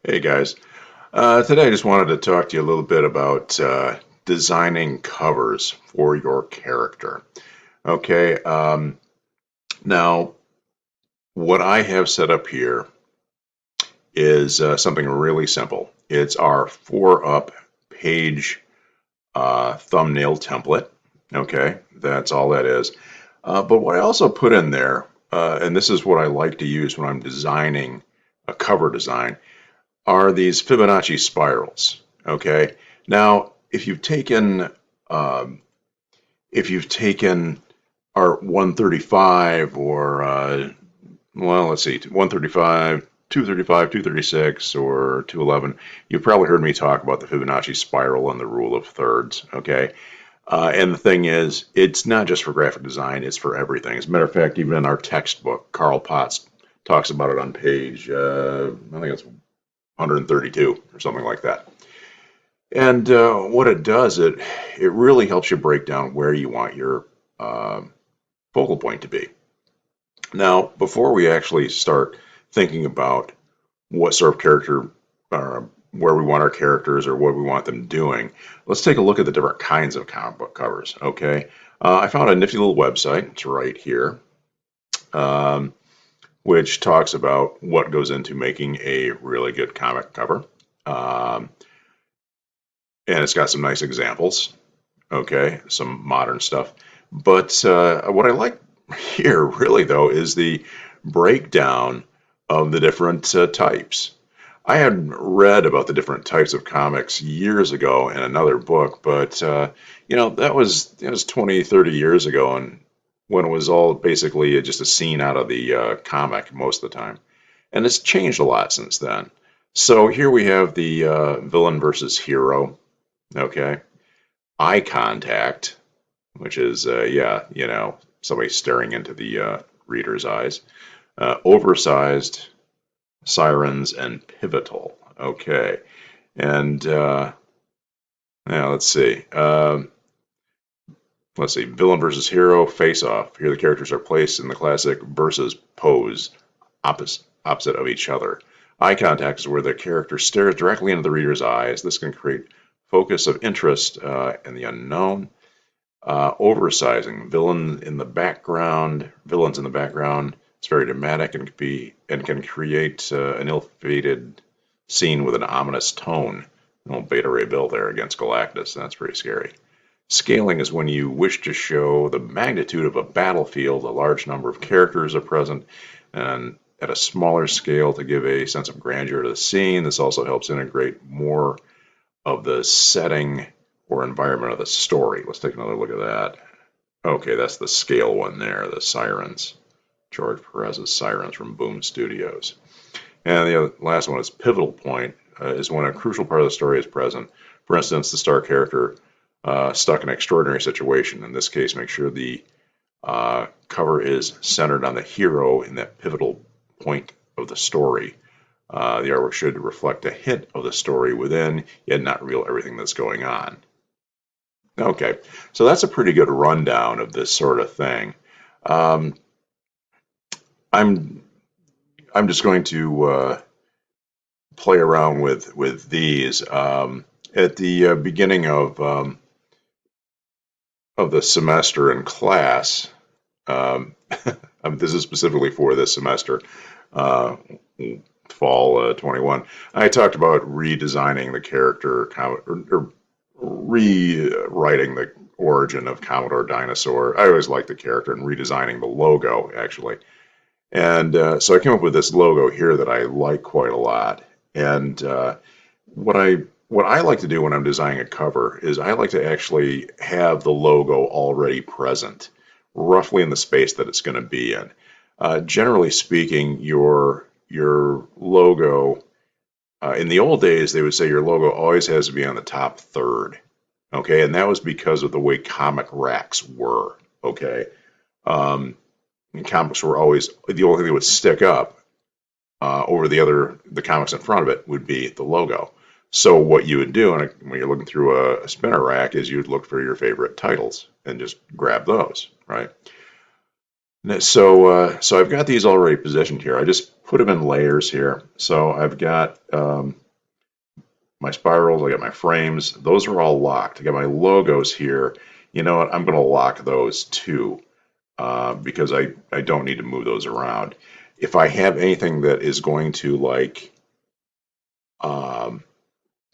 Hey guys, today I just wanted to talk to you a little bit about designing covers for your character. Okay, now what I have set up here is something really simple. It's our 4-up page thumbnail template. Okay, that's all that is. But what I also put in there, and this is what I like to use when I'm designing a cover design, are these Fibonacci spirals. Okay. Now, um, if you've taken ART 135 or well, let's see, 135, 235, 236, or 211, you've probably heard me talk about the Fibonacci spiral and the rule of thirds. Okay. And the thing is, it's not just for graphic design, it's for everything. As a matter of fact, even in our textbook, Carl Potts talks about it on page, I think it's 132 or something like that. And what it does, it really helps you break down where you want your uh, focal point to be. Now, before we actually start thinking about what sort of character, where we want our characters or what we want them doing, let's take a look at the different kinds of comic book covers. Okay, I found a nifty little website. It's right here, um, which talks about what goes into making a really good comic cover. Um, and it's got some nice examples. Okay, some modern stuff. But what I like here, really, though, is the breakdown of the different types. I had read about the different types of comics years ago in another book, but that was 20, 30 years ago, and when it was all basically just a scene out of the comic most of the time. And it's changed a lot since then. So here we have the villain versus hero. Okay, eye contact, which is, yeah, somebody staring into the reader's eyes, oversized, sirens, and pivotal. Okay. And now let's see, villain versus hero, face off. Here the characters are placed in the classic versus pose, opposite of each other. Eye contact is where the character stares directly into the reader's eyes. This can create focus of interest in the unknown. Oversizing villains in the background. It's very dramatic and can create an ill-fated scene with an ominous tone. Little Beta Ray Bill there against Galactus. That's pretty scary. Scaling is when you wish to show the magnitude of a battlefield. A large number of characters are present, and at a smaller scale to give a sense of grandeur to the scene. This also helps integrate more of the setting or environment of the story. Let's take another look at that. Okay, that's the scale one there, the Sirens. George Perez's Sirens from Boom Studios. And the last one is pivotal point, is when a crucial part of the story is present. For instance, the star character stuck in an extraordinary situation. In this case, make sure the cover is centered on the hero in that pivotal point of the story. The artwork should reflect a hint of the story within, yet not reveal everything that's going on. Okay, so that's a pretty good rundown of this sort of thing. Um, I'm I'm just going to play around with these at the beginning of the semester in class. Um, this is specifically for this semester, uh, fall 21. I talked about redesigning the character, or rewriting the origin of Commodore Dinosaur. I always liked the character and redesigning the logo, actually. And so I came up with this logo here that I like quite a lot. And what I what I like to do when I'm designing a cover is I like to actually have the logo already present, roughly in the space that it's going to be in. Generally speaking, your logo in the old days they would say your logo always has to be on the top third. Okay, and that was because of the way comic racks were. Okay, um, comics were always the only thing that would stick up over the comics in front of it would be the logo. So what you would do when you're looking through a spinner rack is you'd look for your favorite titles and just grab those, right? So I've got these already positioned here. I just put them in layers here. So I've got my spirals, I got my frames. Those are all locked. I got my logos here. You know what? I'm going to lock those too because I don't need to move those around. If I have anything that is going to like um,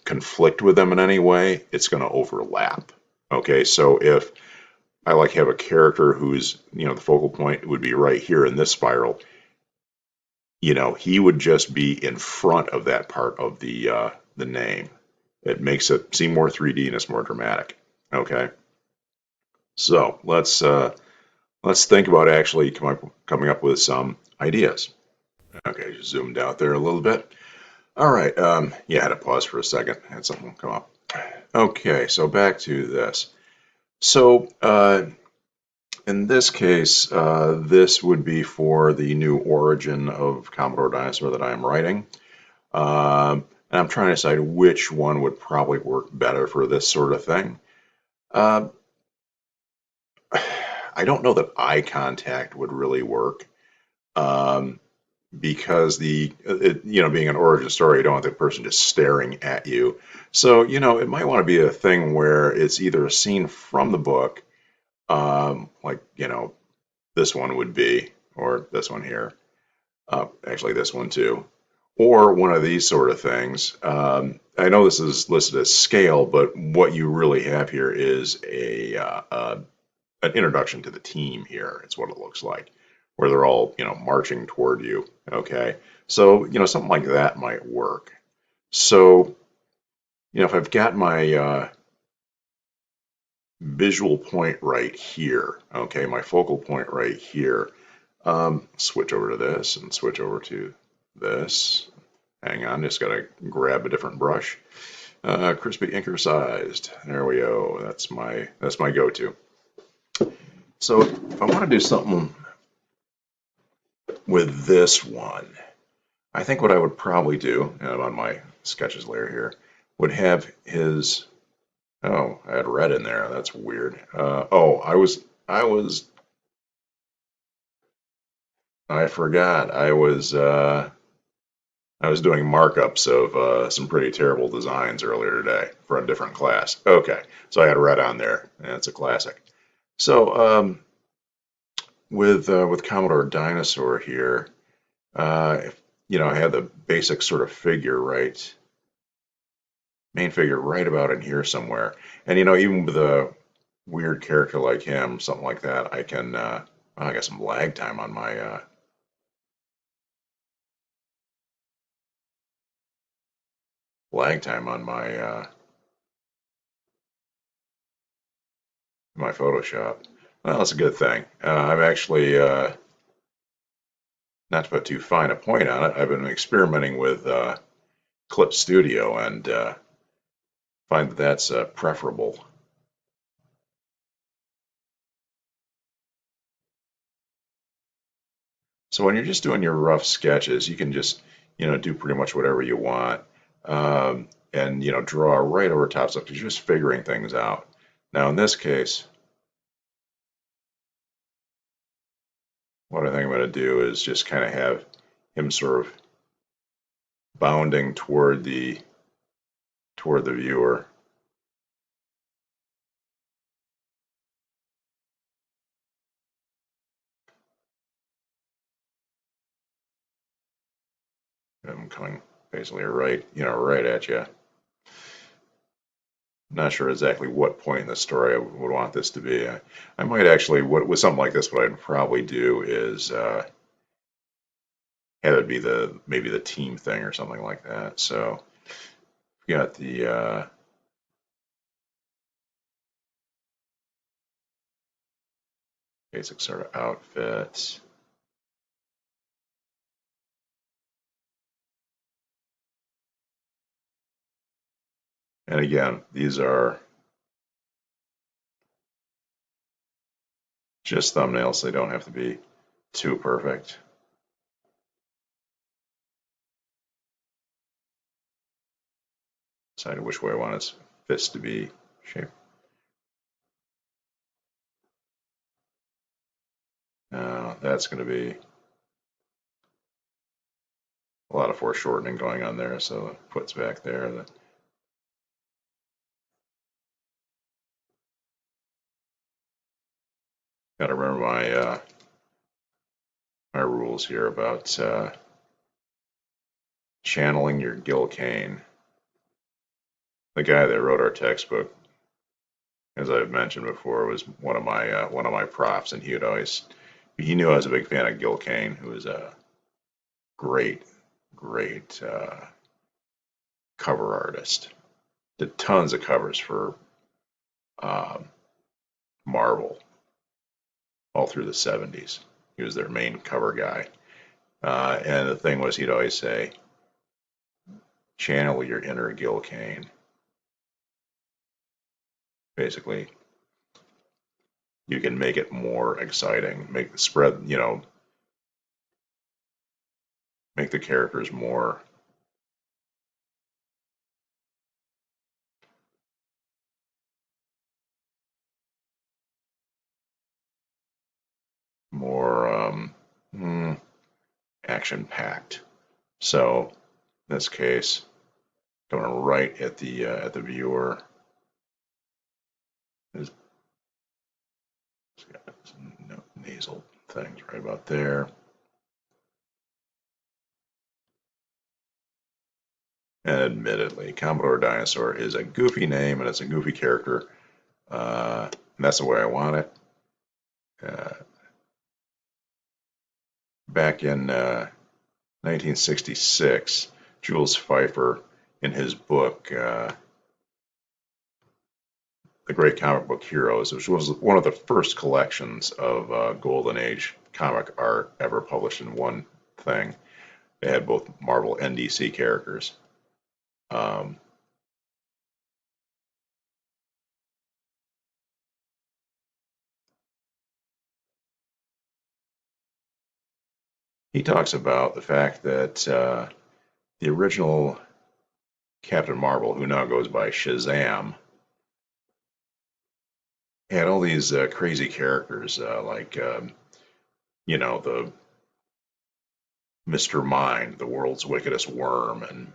conflict with them in any way, it's going to overlap. Okay, so if I like have a character who's, the focal point would be right here in this spiral, he would just be in front of that part of the name. It makes it seem more 3D and it's more dramatic. Okay, so let's think about actually coming up with some ideas. Okay, just zoomed out there a little bit. All right, yeah, I had to pause for a second. I had something come up. Okay, so back to this. So in this case, this would be for the new origin of Commodore Dinosaur that I am writing. And I'm trying to decide which one would probably work better for this sort of thing. Uh, I don't know that eye contact would really work um, because being an origin story, you don't want the person just staring at you. So, it might want to be a thing where it's either a scene from the book, like, this one would be, or this one here, actually this one too, or one of these sort of things. I know this is listed as scale, but what you really have here is an introduction to the team here. It's what it looks like, where they're all, marching toward you. Okay. So, something like that might work. So, if I've got my visual point right here, okay, my focal point right here, switch over to this and switch over to this. Hang on, just gotta grab a different brush. Crispy inker sized. There we go. That's my go-to. So if I want to do something with this one, I think what I would probably do, and I'm on my sketches layer here, would have his. Oh, I had red in there. That's weird. I forgot. I was doing markups of some pretty terrible designs earlier today for a different class. Okay, so I had red on there. That's a classic. So with Commodore Dinosaur here, I had the basic sort of figure right, main figure right about in here somewhere. And even with a weird character like him, something like that, I can. I got some lag time on my my Photoshop. Well, that's a good thing. I'm actually not to put too fine a point on it. I've been experimenting with Clip Studio and find that that's preferable. So when you're just doing your rough sketches, you can just, do pretty much whatever you want, and draw right over top stuff because you're just figuring things out. Now in this case, what I think I'm going to do is just kind of have him sort of bounding toward the viewer. I'm coming basically right at you. Not sure exactly what point in the story I would want this to be. I might actually, with something like this, what I'd probably do is have it be maybe the team thing or something like that. So we got the basic sort of outfit. And again, these are just thumbnails. They don't have to be too perfect. Decided which way I want its fist to be shaped. that's going to be a lot of foreshortening going on there. So it puts back there. Got to remember my rules here about channeling your Gil Kane. The guy that wrote our textbook, as I've mentioned before, was one of my profs, and he knew I was a big fan of Gil Kane, who was a great cover artist. Did tons of covers for um, Marvel all through the 70s. He was their main cover guy. And the thing was, he'd always say, channel your inner Gil Kane. Basically, you can make it more exciting, make the spread, make the characters more action packed. So in this case, going right at the viewer. There's got some nasal things right about there. And admittedly, Commodore Dinosaur is a goofy name and it's a goofy character. And that's the way I want it. Uh, Back in 1966, Jules Feiffer, in his book, The Great Comic Book Heroes, which was one of the first collections of Golden Age comic art ever published in one thing. They had both Marvel and DC characters. Um, he talks about the fact that the original Captain Marvel, who now goes by Shazam, had all these crazy characters like, the Mr. Mind, the world's wickedest worm, and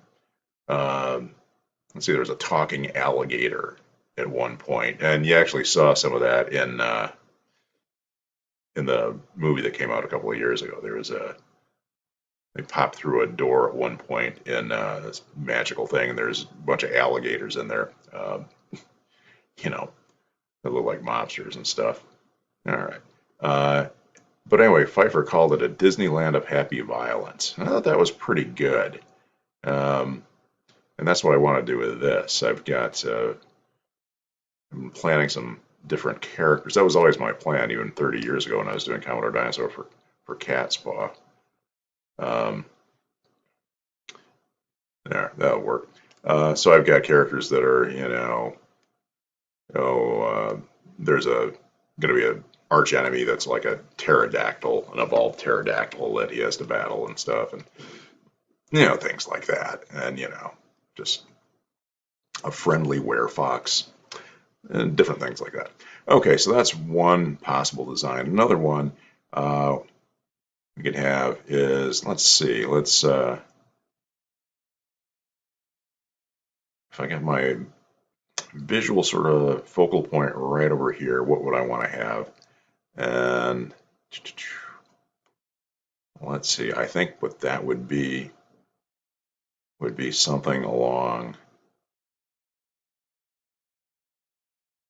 um, let's see, there was a talking alligator at one point, and you actually saw some of that in the movie that came out a couple of years ago. They popped through a door at one point in this magical thing, and there's a bunch of alligators in there, you know, that look like mobsters and stuff. All right. Uh, but anyway, Pfeiffer called it a Disneyland of happy violence. And I thought that was pretty good. Um, and that's what I want to do with this. I'm planning some different characters. That was always my plan, even 30 years ago when I was doing Commodore Dinosaur for Cat's Paw. Um, there, that'll work. So I've got characters that are, oh, there's going to be a arch enemy that's like a pterodactyl, an evolved pterodactyl that he has to battle and stuff, and things like that, and just a friendly werefox and different things like that. Okay, so that's one possible design. Another one we could have is, let's see, if I got my visual sort of focal point right over here, what would I want to have? And let's see, I think what that would be something along.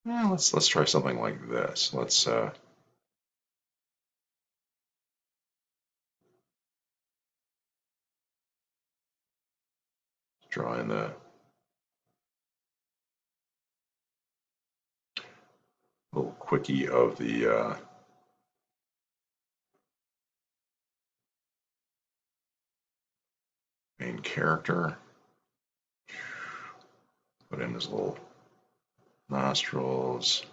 Let's try something like this. Let's draw in the little quickie of the main character. Put in his little nostrils.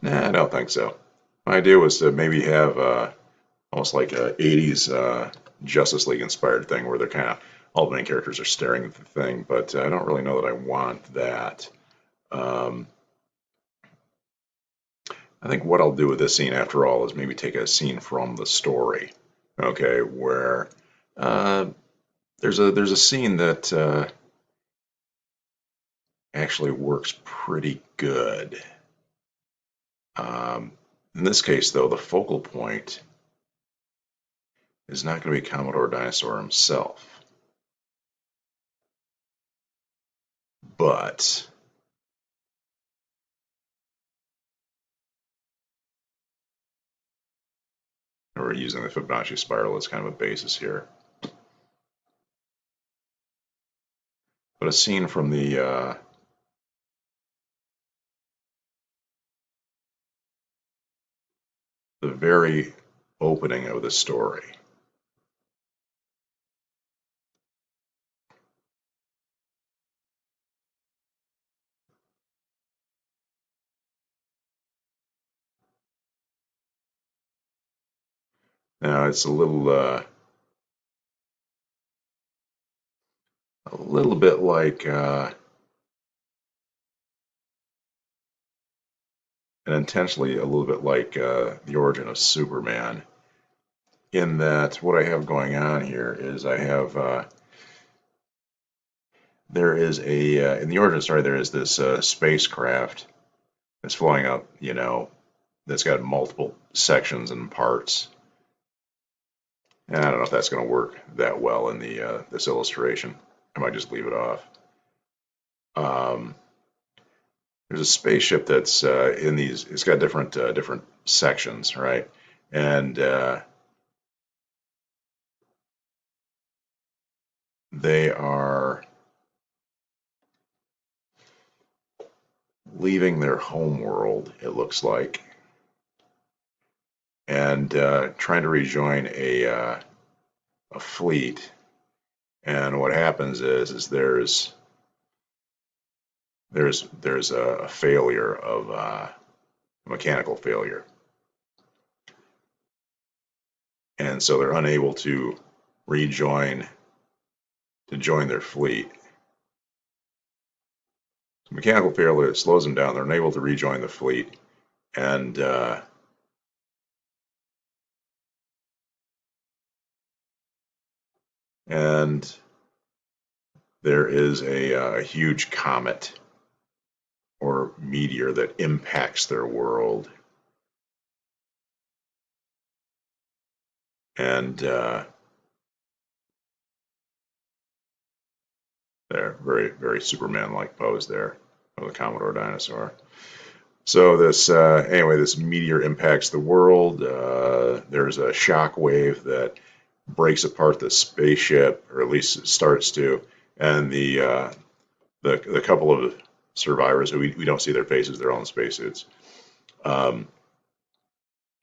Nah, I don't think so. My idea was to maybe have almost like a 80s Justice League inspired thing where they're kind of all the main characters are staring at the thing, but I don't really know that I want that. Um, I think what I'll do with this scene after all is maybe take a scene from the story, okay, where uh, there's a scene that actually works pretty good. Um, in this case, though, the focal point is not going to be Commodore Dinosaur himself, but we're using the Fibonacci spiral as kind of a basis here. But a scene from the very opening of the story. Now it's a little bit like and intentionally a little bit like the origin of Superman. In that, what I have going on here is I have there is a in the origin story there is this spacecraft that's flying up, that's got multiple sections and parts. And I don't know if that's going to work that well in the this illustration. I might just leave it off. Um, there's a spaceship that's in these. It's got different sections, right? And they are leaving their home world. It looks like, and trying to rejoin a fleet. And what happens is there's a failure of a mechanical failure, and so they're unable to rejoin to join their fleet. So mechanical failure slows them down. They're unable to rejoin the fleet, and and there is a huge comet or meteor that impacts their world, and they're very Superman-like pose there of the Commodore dinosaur. So this meteor impacts the world. There's a shock wave that breaks apart the spaceship, or at least it starts to, and the couple of survivors who we don't see their faces, they're all in spacesuits. Um,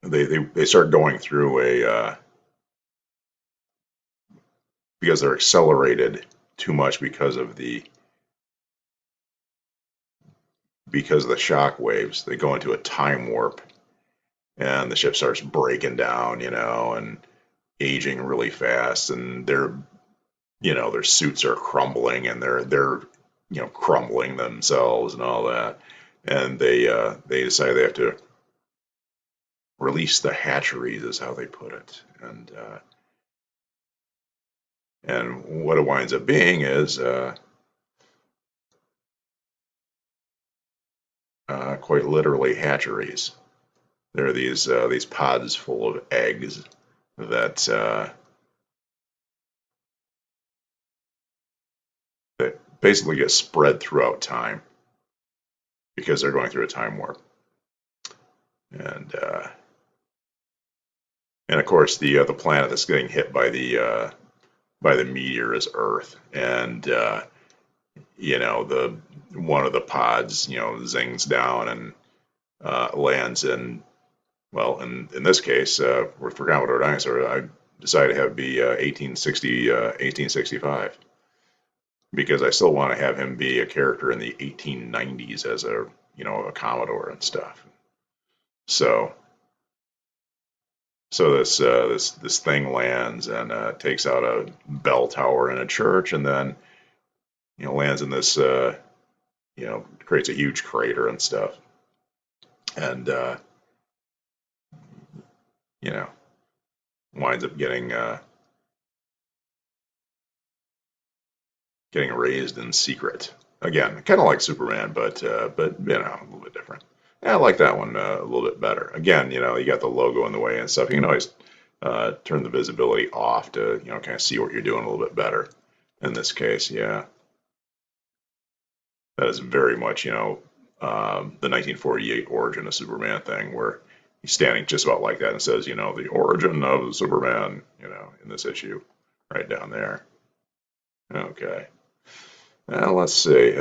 they start going through because they're accelerated too much because of the shock waves. They go into a time warp, and the ship starts breaking down, and aging really fast, and their suits are crumbling, and they're crumbling themselves and all that, and they decide they have to release the hatcheries, is how they put it, and what it winds up being is quite literally hatcheries. There are these pods full of eggs that basically get spread throughout time because they're going through a time warp. And of course the planet that's getting hit by the meteor is Earth, and the one of the pods zings down and lands in, well, in this case for Commodore Dinosaur, I decided to have it be 1865 because I still want to have him be a character in the 1890s as a Commodore and stuff. So So this thing lands and takes out a bell tower in a church, and then lands in this creates a huge crater and stuff, and you know winds up getting raised in secret. Again, kind of like Superman, but a little bit different. Yeah, I like that one a little bit better. Again, you got the logo in the way and stuff. You can always turn the visibility off to kind of see what you're doing a little bit better. In this case, yeah, that is very much the 1948 origin of Superman thing where he's standing just about like that and says the origin of Superman in this issue right down there. Okay. Let's see.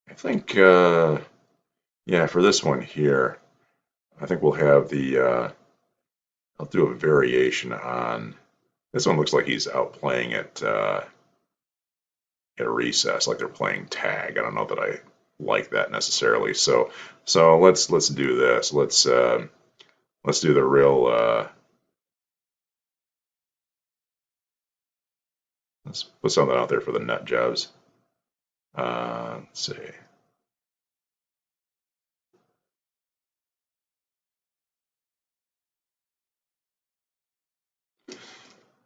I think, yeah, for this one here, I think we'll have I'll do a variation on, this one looks like he's out playing at a recess, like they're playing tag. I don't know that I like that necessarily. So let's do this. Let's do the real, let's put something out there for the nut jobs. Let's see.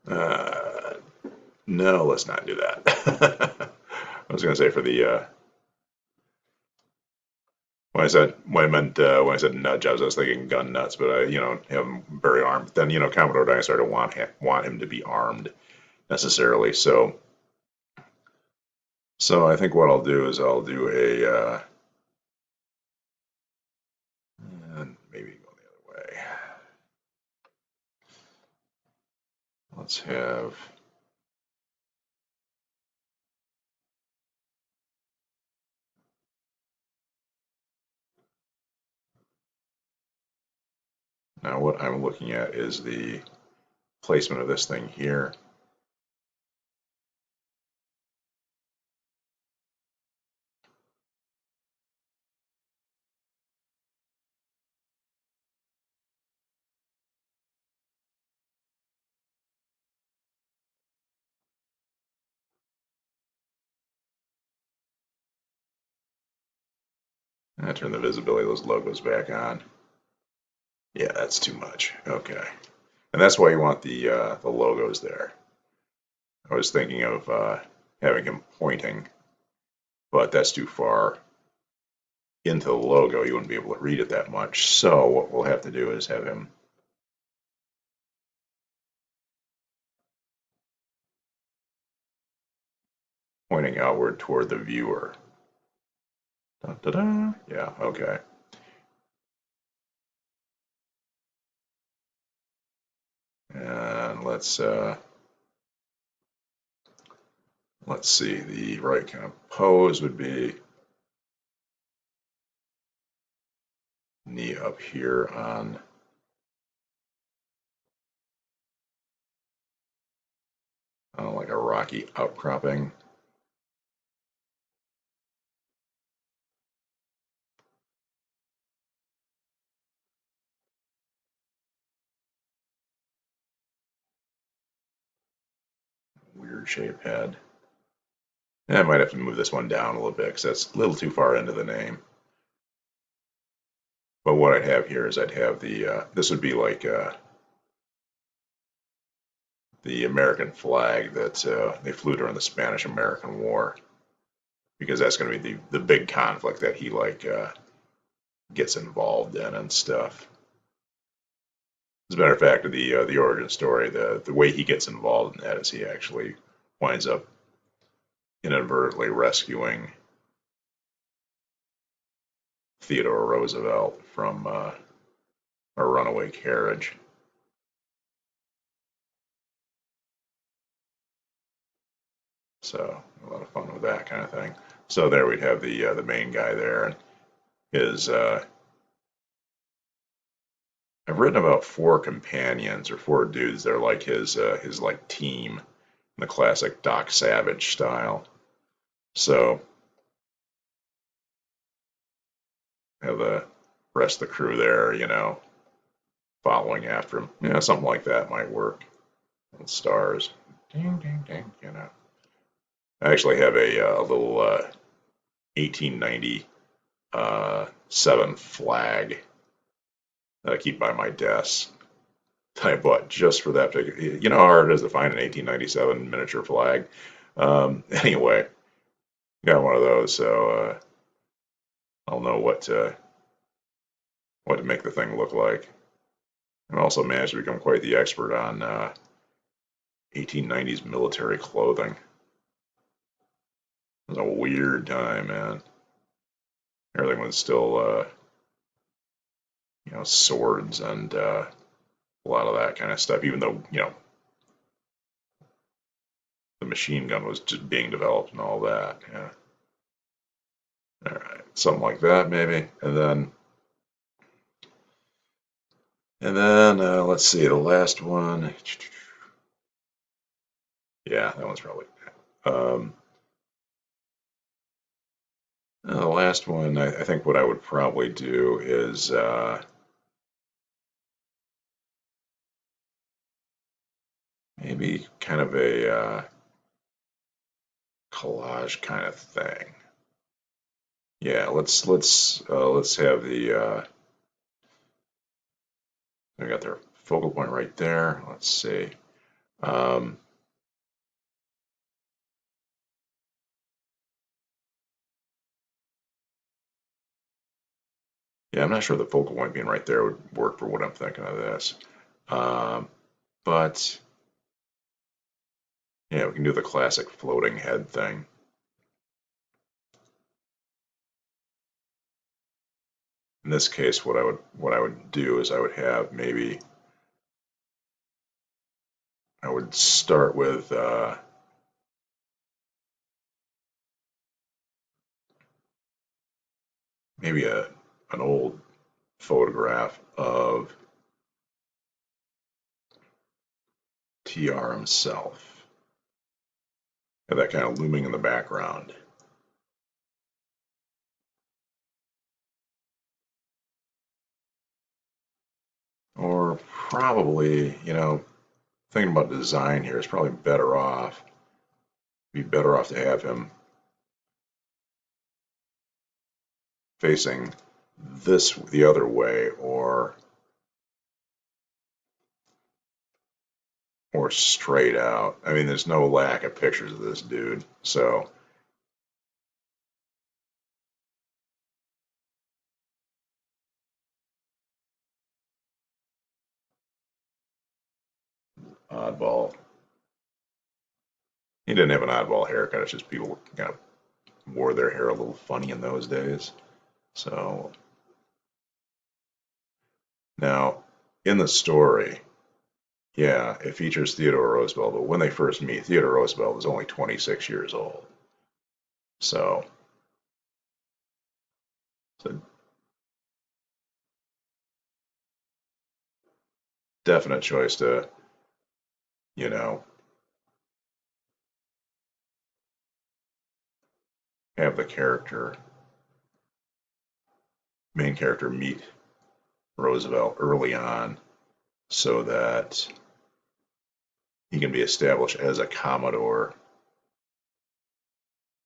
Uh, no, let's not do that. I was going to say for the when I said nut jobs, I was thinking gun nuts, but I have him very armed. Then Commodore Dinosaur don't want him to be armed necessarily. So I think what I'll do is I'll do and maybe go the other way. Let's have. Now what I'm looking at is the placement of this thing here. I turn the visibility of those logos back on. Yeah, that's too much. Okay, and that's why you want the logos there. I was thinking of having him pointing, but that's too far into the logo. You wouldn't be able to read it that much. So what we'll have to do is have him pointing outward toward the viewer. Da, da, da. Yeah, okay. And let's see, the right kind of pose would be knee up here on like a rocky outcropping. Weird shape head. And I might have to move this one down a little bit because that's a little too far into the name. But what I'd have here is I'd have this would be like the American flag that they flew during the Spanish-American War, because that's going to be the big conflict that he gets involved in and stuff. As a matter of fact, the origin story, the way he gets involved in that is he actually winds up inadvertently rescuing Theodore Roosevelt from a runaway carriage. So a lot of fun with that kind of thing. So there we'd have the main guy there, and his I've written about four companions or four dudes. They're like his like team in the classic Doc Savage style. So have rest of the crew there, following after him. Something like that might work. And stars. Ding, ding, ding. I actually have a little 1897 flag that I keep by my desk that I bought just for that particular. You know how hard it is to find an 1897 miniature flag. Anyway, got one of those, so I'll know what to make the thing look like. And also managed to become quite the expert on 1890s military clothing. It was a weird time, man. Everything was still, swords and a lot of that kind of stuff, even though, the machine gun was just being developed and all that. Yeah. All right. Something like that, maybe. And then let's see, the last one. Yeah, that one's probably. Um, the last one, I think what I would probably do is maybe kind of a collage kind of thing. Yeah, let's have the we got their focal point right there. Let's see. Um, yeah, I'm not sure the focal point being right there would work for what I'm thinking of this. Um, but yeah, we can do the classic floating head thing. In this case, what I would do is I would start with maybe an old photograph of TR himself, and that kind of looming in the background. Or probably, thinking about design here is probably be better off to have him facing this the other way, or straight out. I mean, there's no lack of pictures of this dude, so oddball. He didn't have an oddball haircut. It's just people kind of wore their hair a little funny in those days. So now in the story, yeah, it features Theodore Roosevelt, but when they first meet, Theodore Roosevelt was only 26 years old. So, it's a definite choice to, you know, have the main character meet Roosevelt early on so that he can be established as a Commodore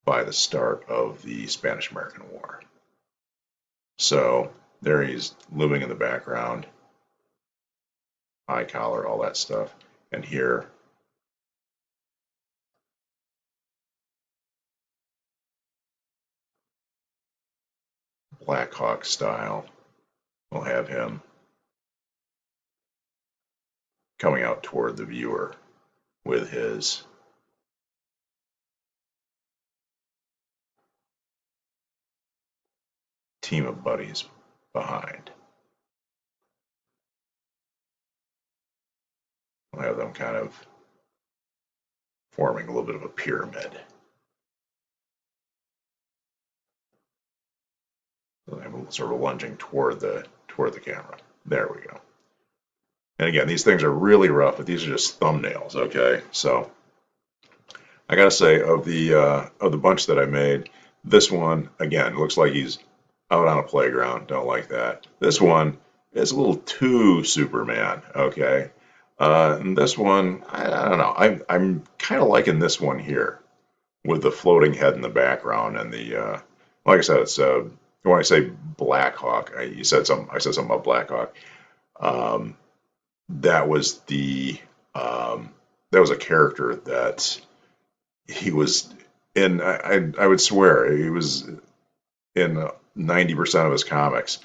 by the start of the Spanish American War. So there he's looming in the background, eye collar, all that stuff. And here, Black Hawk style, we'll have him coming out toward the viewer with his team of buddies behind. We'll have them kind of forming a little bit of a pyramid. So I'm sort of lunging toward the camera. There we go. And again, these things are really rough, but these are just thumbnails. Okay, so I gotta say, of the bunch that I made, this one again looks like he's out on a playground. Don't like that. This one is a little too Superman. Okay. And this one, I don't know. I'm kind of liking this one here with the floating head in the background and the like I said, it's when I say Black Hawk, you said some. I said something about Black Hawk. Um, that was the that was a character that he was in. I would swear he was in 90% of his comics.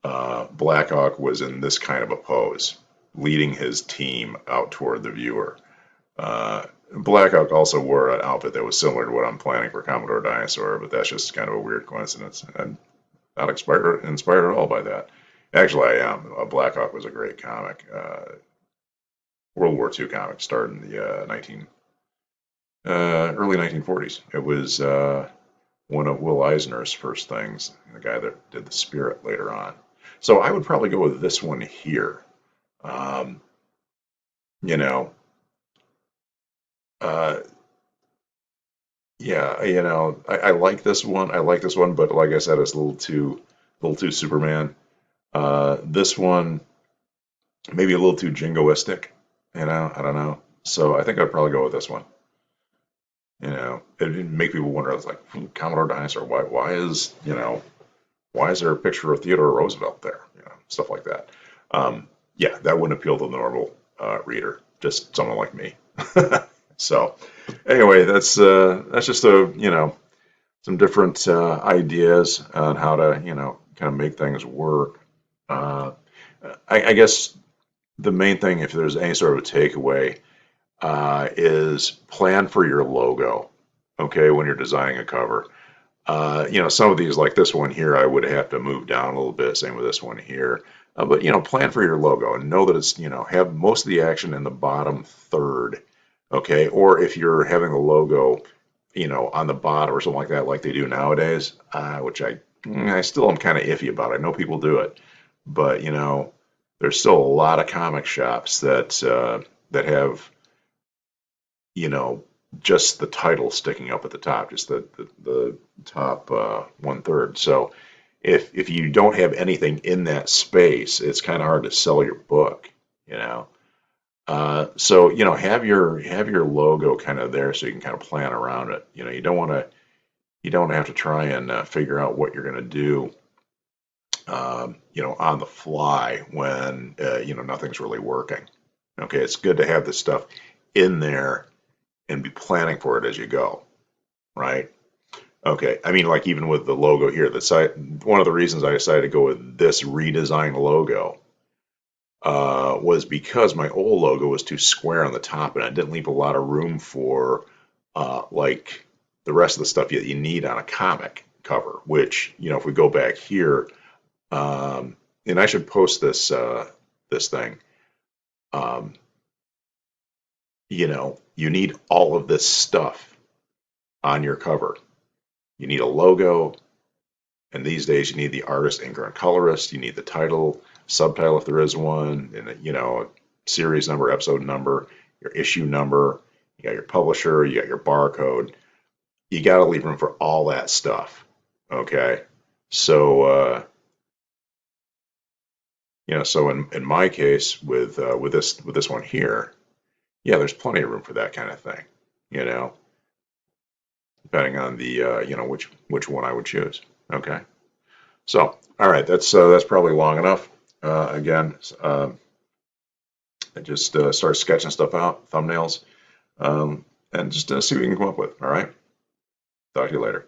Blackhawk was in this kind of a pose, leading his team out toward the viewer. Blackhawk also wore an outfit that was similar to what I'm planning for Commodore Dinosaur, but that's just kind of a weird coincidence. I'm not inspired at all by that. Actually, I am. Blackhawk was a great comic. World War II comic started in the early 1940s. It was one of Will Eisner's first things, the guy that did the Spirit later on. So I would probably go with this one here. Um, you know, uh, yeah, I like this one. I like this one, but like I said, it's a little too Superman. This one maybe a little too jingoistic. I don't know. So I think I'd probably go with this one. It'd make people wonder. It's like Commodore Dinosaur. Why is there a picture of Theodore Roosevelt there? Stuff like that. Yeah, that wouldn't appeal to the normal reader, just someone like me. So, anyway, that's just some different ideas on how to kind of make things work. Uh, I guess the main thing, if there's any sort of a takeaway, is plan for your logo. Okay, when you're designing a cover. Some of these, like this one here, I would have to move down a little bit. Same with this one here. But plan for your logo and know that it's have most of the action in the bottom third. Okay, or if you're having the logo, on the bottom or something like that, like they do nowadays, which I still am kind of iffy about. I know people do it, but there's still a lot of comic shops that have you know, just the title sticking up at the top, just the top one third. So if you don't have anything in that space, it's kind of hard to sell your book, you know. So have your logo kind of there so you can kind of plan around it. You don't have to try and figure out what you're going to do, on the fly when nothing's really working. Okay, it's good to have this stuff in there and be planning for it as you go, right? Okay, I mean, like even with the logo here, the site, one of the reasons I decided to go with this redesigned logo was because my old logo was too square on the top, and I didn't leave a lot of room for like the rest of the stuff that you need on a comic cover. Which if we go back here, and I should post this thing. Um, you need all of this stuff on your cover. You need a logo, and these days you need the artist, inker, and colorist. You need the title, subtitle if there is one, and a series number, episode number, your issue number. You got your publisher, you got your barcode. You got to leave room for all that stuff. Okay, so so in my case with this one here, yeah, there's plenty of room for that kind of thing. You know, depending on the which one I would choose. Okay. So, all right, that's probably long enough. Again, I just started sketching stuff out, thumbnails, and just see what we can come up with. All right. Talk to you later.